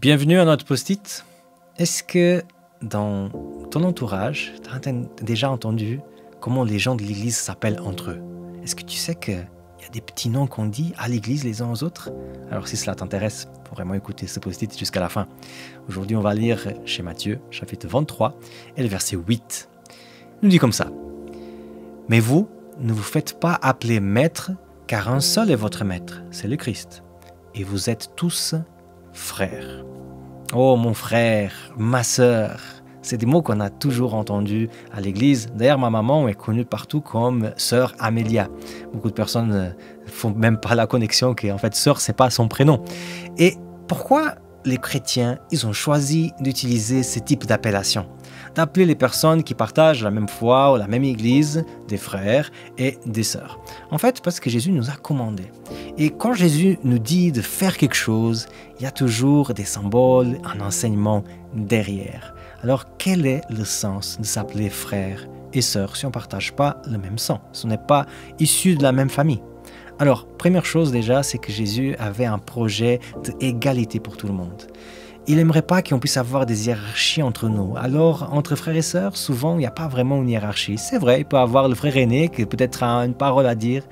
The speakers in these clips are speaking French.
Bienvenue à notre post-it. Est-ce que dans ton entourage, tu as déjà entendu comment les gens de l'église s'appellent entre eux? Est-ce que tu sais qu'il y a des petits noms qu'on dit à l'église les uns aux autres? Alors si cela t'intéresse, il faut vraiment écouter ce post-it jusqu'à la fin. Aujourd'hui, on va lire chez Matthieu, chapitre 23, et le verset 8. Il nous dit comme ça. « Mais vous, ne vous faites pas appeler maître, car un seul est votre maître, c'est le Christ. Et vous êtes tous frères. » Oh mon frère, ma sœur, c'est des mots qu'on a toujours entendus à l'église. D'ailleurs, ma maman est connue partout comme sœur Amélia. Beaucoup de personnes ne font même pas la connexion qu'en fait sœur, c'est pas son prénom. Et pourquoi les chrétiens, ils ont choisi d'utiliser ce type d'appellation? D'appeler les personnes qui partagent la même foi ou la même église des frères et des sœurs. En fait, parce que Jésus nous a commandé. Et quand Jésus nous dit de faire quelque chose, il y a toujours des symboles, un enseignement derrière. Alors, quel est le sens de s'appeler frère et sœur si on ne partage pas le même sang, si on n'est pas issu de la même famille? Alors, première chose déjà, c'est que Jésus avait un projet d'égalité pour tout le monde. Il n'aimerait pas qu'on puisse avoir des hiérarchies entre nous. Alors, entre frères et sœurs, souvent, il n'y a pas vraiment une hiérarchie. C'est vrai, il peut y avoir le frère aîné qui peut-être a une parole à dire,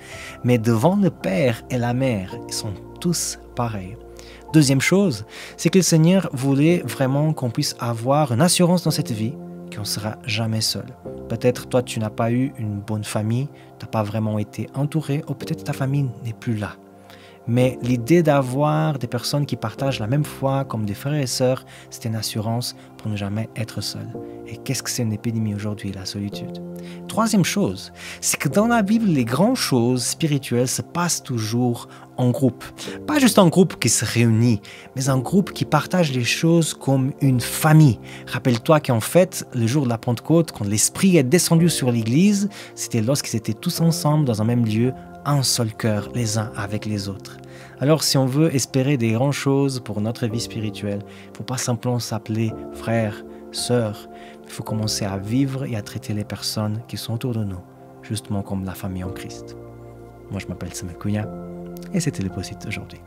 mais devant le père et la mère, ils sont tous pareils. Deuxième chose, c'est que le Seigneur voulait vraiment qu'on puisse avoir une assurance dans cette vie, qu'on ne sera jamais seul. Peut-être toi, tu n'as pas eu une bonne famille, tu n'as pas vraiment été entouré, ou peut-être ta famille n'est plus là. Mais l'idée d'avoir des personnes qui partagent la même foi comme des frères et sœurs, c'est une assurance pour ne jamais être seul. Et qu'est-ce que c'est une épidémie aujourd'hui, la solitude? Troisième chose, c'est que dans la Bible, les grandes choses spirituelles se passent toujours en groupe. Pas juste un groupe qui se réunit, mais un groupe qui partage les choses comme une famille. Rappelle-toi qu'en fait, le jour de la Pentecôte, quand l'Esprit est descendu sur l'Église, c'était lorsqu'ils étaient tous ensemble dans un même lieu, un seul cœur, les uns avec les autres. Alors, si on veut espérer des grandes choses pour notre vie spirituelle, il ne faut pas simplement s'appeler frère, sœur. Il faut commencer à vivre et à traiter les personnes qui sont autour de nous, justement comme la famille en Christ. Moi, je m'appelle Samuel Cunha et c'était le post-it aujourd'hui.